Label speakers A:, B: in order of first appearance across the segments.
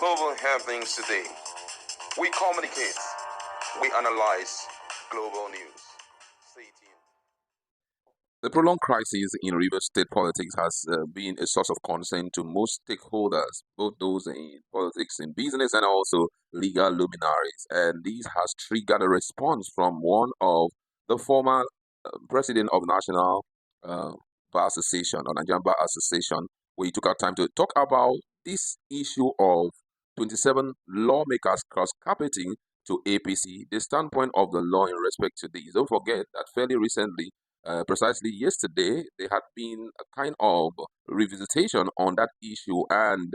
A: global happenings today. We communicate, we analyze global news. Stay tuned.
B: The prolonged crisis in Rivers State politics has been a source of concern to most stakeholders, both those in politics, in business, and also legal luminaries. And this has triggered a response from one of the former president of National uh, Bar Association, or Nigerian Bar Association, where he took our time to talk about this issue of 27 lawmakers cross-carpeting to APC, the standpoint of the law in respect to this. Don't forget that fairly recently, precisely yesterday, there had been a kind of revisitation on that issue, and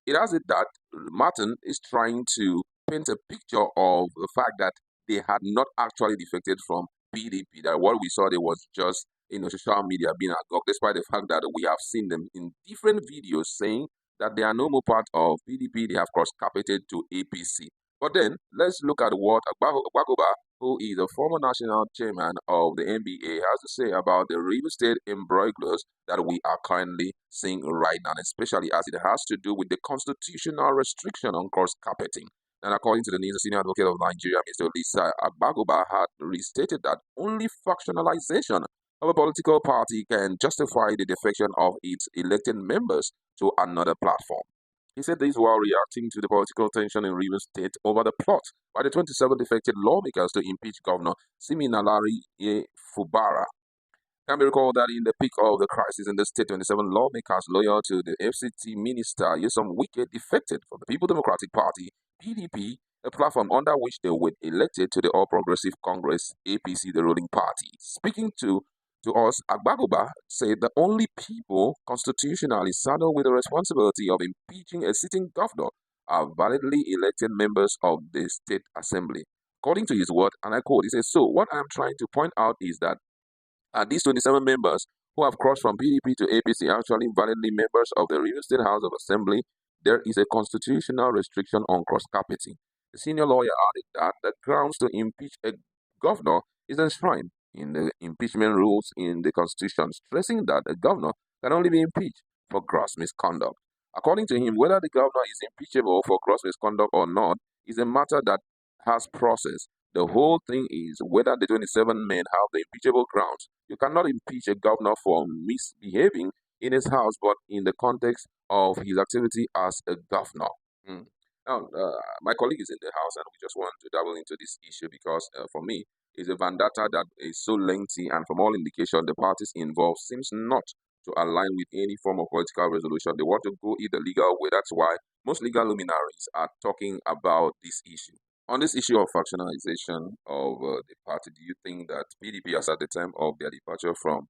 B: it has it that Martin is trying to paint a picture of the fact that they had not actually defected from PDP. That what we saw there was just social media being agog, despite the fact that we have seen them in different videos saying that they are no more part of PDP. They have cross-carpeted to APC. But then let's look at what Agbakoba, who is a former national chairman of the NBA, has to say about the real estate embroilers that we are currently seeing right now, especially as it has to do with the constitutional restriction on cross carpeting. And according to the senior advocate of Nigeria, Mr. Olisa, Agbakoba had restated that only factionalization of a political party can justify the defection of its elected members to another platform. He said this while reacting to the political tension in Rivers State over the plot by the 27 defected lawmakers to impeach Governor Siminalari Fubara. Can be recalled that in the peak of the crisis in the state, 27 lawmakers loyal to the FCT minister Wike defected from the People Democratic Party, PDP, a platform under which they were elected to the All Progressive Congress, APC, the ruling party. Speaking to us, Agbakoba said the only people constitutionally saddled with the responsibility of impeaching a sitting governor are validly elected members of the state assembly. According to his word, and I quote, he says, "So what I'm trying to point out is that these 27 members who have crossed from PDP to APC are actually validly members of the Real State House of Assembly. There is a constitutional restriction on cross-carpeting." The senior lawyer added that the grounds to impeach a governor is enshrined in the impeachment rules in the Constitution, stressing that a governor can only be impeached for gross misconduct. According to him, whether the governor is impeachable for gross misconduct or not is a matter that has process. The whole thing is whether the 27 men have the impeachable grounds. You cannot impeach a governor for misbehaving in his house, but in the context of his activity as a governor. Now, my colleague is in the house, and we just want to dabble into this issue because, for me, it's a vendetta that is so lengthy, and from all indication, the parties involved seems not to align with any form of political resolution. They want to go either legal way. That's why most legal luminaries are talking about this issue. On this issue of factionalization of the party, do you think that PDP, as at the time of their departure from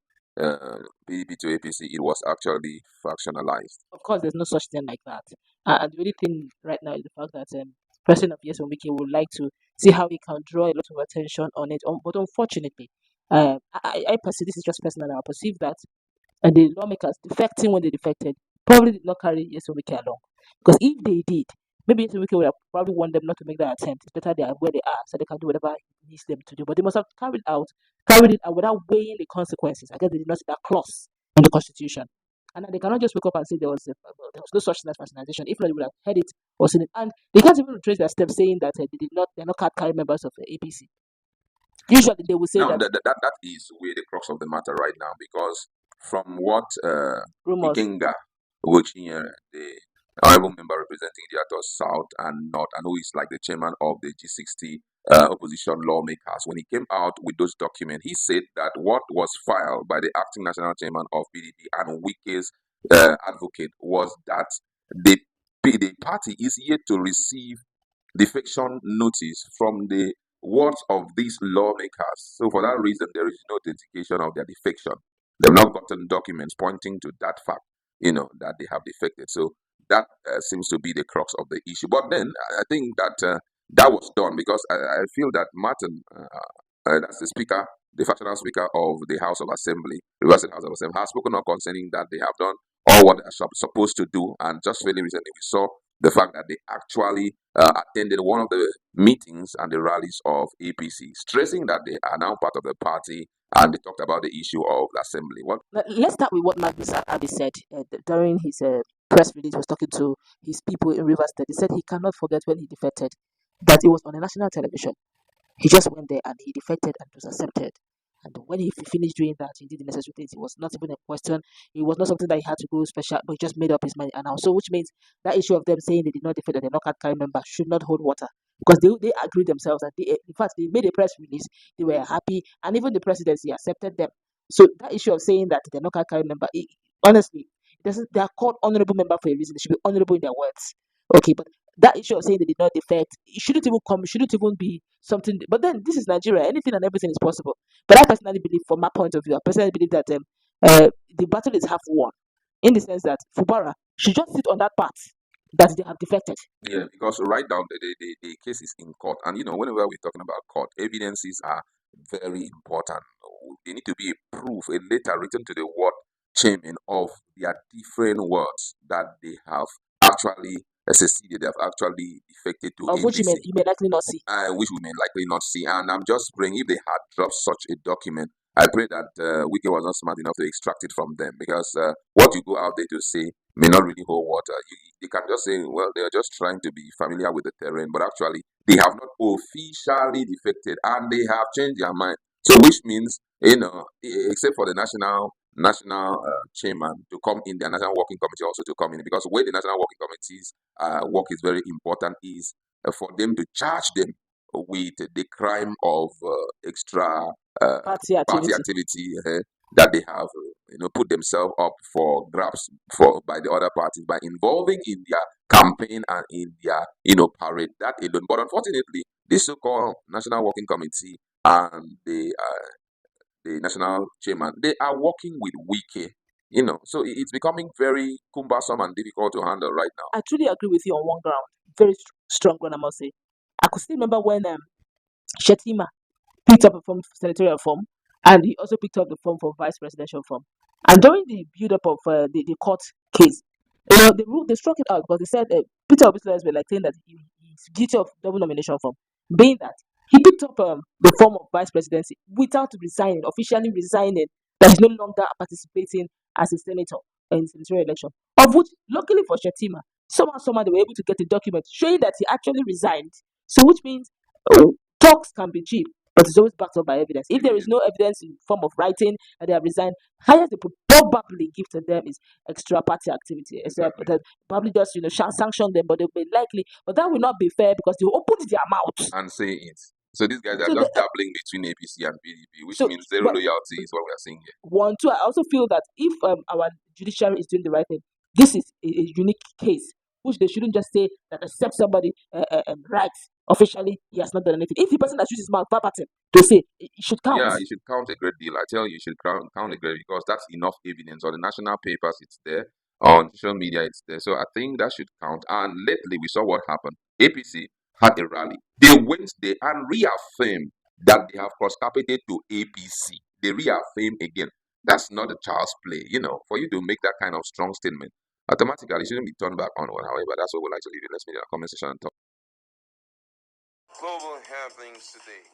B: PDP to APC, it was actually factionalized?
C: Of course, there's no such thing like that. And the only thing right now is the fact that President of Wike would like to see how he can draw a lot of attention on it. But unfortunately, I perceive, this is just personal, I perceive that the lawmakers defecting when they defected probably did not carry Wike along. Because if they did, maybe Wike would have probably warned them not to make that attempt. It's better they are where they are so they can do whatever he needs them to do. But they must have carried it out without weighing the consequences. I guess they did not see that clause in the Constitution. And they cannot just wake up and say there was no such thing as fascination. If not, they would have heard it or seen it. And they can't even retrace their steps saying that they're not card carrying members of the APC. Usually they will say
B: Now,
C: that
B: that is where the crux of the matter right now, because from what
C: rumors.
B: Ikenga, which the honorable member representing the Atos South and North, and who is like the chairman of the G60 opposition lawmakers, when he came out with those documents, he said that what was filed by the acting national chairman of PDP and Wike's advocate was that the party is yet to receive defection notice from the words of these lawmakers. So for that reason, there is no dedication of their defection. They've not gotten documents pointing to that fact, that they have defected. So that seems to be the crux of the issue. But then I think that that was done because I feel that Martin, that's the speaker, the factional speaker of the House of Assembly, the Western House of Assembly, has spoken up concerning that they have done all what they're supposed to do. And just fairly recently, we saw the fact that they actually attended one of the meetings and the rallies of APC, stressing that they are now part of the party, and they talked about the issue of the assembly.
C: Let's start with what Magnus Abi said during his press release, was talking to his people in Rivers State. He said he cannot forget when he defected, that it was on a national television. He just went there and he defected and was accepted. And when he finished doing that, he did the necessary things. It was not even a question. It was not something that he had to go special, but he just made up his mind. And also, which means that issue of them saying they did not defect that they're not carry member should not hold water. Because they agreed themselves that in fact, they made a press release. They were happy. And even the presidency accepted them. So that issue of saying that they're not carry member, honestly, they are called honorable member for a reason. They should be honorable in their words. Okay, but that issue of saying they did not defect, it shouldn't even come, shouldn't even be something. But then this is Nigeria, anything and everything is possible. But I personally believe, from my point of view, I personally believe that the battle is half won, in the sense that Fubara should just sit on that part that they have defected.
B: Yeah, because right now the case is in court, and whenever we're talking about court, evidences are very important. They need to be a proof, a letter written to the word chairman of their different words that they have actually seceded, they have actually defected to
C: Of which you
B: APC,
C: may likely not see.
B: which we may likely not see. And I'm just praying, if they had dropped such a document, I pray that Wike was not smart enough to extract it from them, because what you go out there to say may not really hold water. You can just say, well, they are just trying to be familiar with the terrain, but actually they have not officially defected and they have changed their mind. So, which means, except for the national chairman to come in, the national working committee also to come in, because where the national working committee's work is very important is for them to charge them with the crime of extra
C: Party activity.
B: activity that they have put themselves up for grabs for by the other parties by involving in their campaign and in their parade, that alone. But unfortunately, this so-called national working committee and the national chairman, they are working with Wike. So it's becoming very cumbersome and difficult to handle right now.
C: I truly agree with you on one ground, very strong ground, I must say. I could still remember when Shetima picked up a form for senatorial form, and he also picked up the form for vice presidential form. And during the build-up of the court case, they struck it out, because they said Peter Obi's lawyers were like saying that he's guilty of double nomination form, being that he picked up the form of vice presidency without resigning, officially resigning, that he's no longer participating as a senator in the senatorial election. Of which, luckily for Shetima, somehow they were able to get a document showing that he actually resigned. So, which means talks can be cheap, but it's always backed up by evidence. If there is no evidence in form of writing that they have resigned, highest they could probably give to them is extra party activity.
B: Exactly.
C: That probably just sanction them, but they'll be likely. But that will not be fair, because they opened their mouth
B: And say it. So these guys are
C: so
B: just
C: the,
B: dabbling between APC and PDP, which
C: so
B: means zero
C: but
B: loyalty is what we are seeing here.
C: one, two. I also feel that if our judiciary is doing the right thing, this is a unique case, which they shouldn't just say that except somebody writes officially he has not done anything. If the person that uses his mouth verbatim to say, it should count.
B: Yeah, you should count a great deal. I tell you, you should count a great, because that's enough evidence. On the national papers, it's there. On social media, it's there. So I think that should count. And lately, we saw what happened. APC had a rally. They went there and reaffirmed that they have cross-carpeted to APC. They reaffirmed again. That's not a child's play. For you to make that kind of strong statement, automatically it shouldn't be turned back on. However, that's what we'd like to leave you. Let's meet in the comment section and talk.
A: Global happenings today.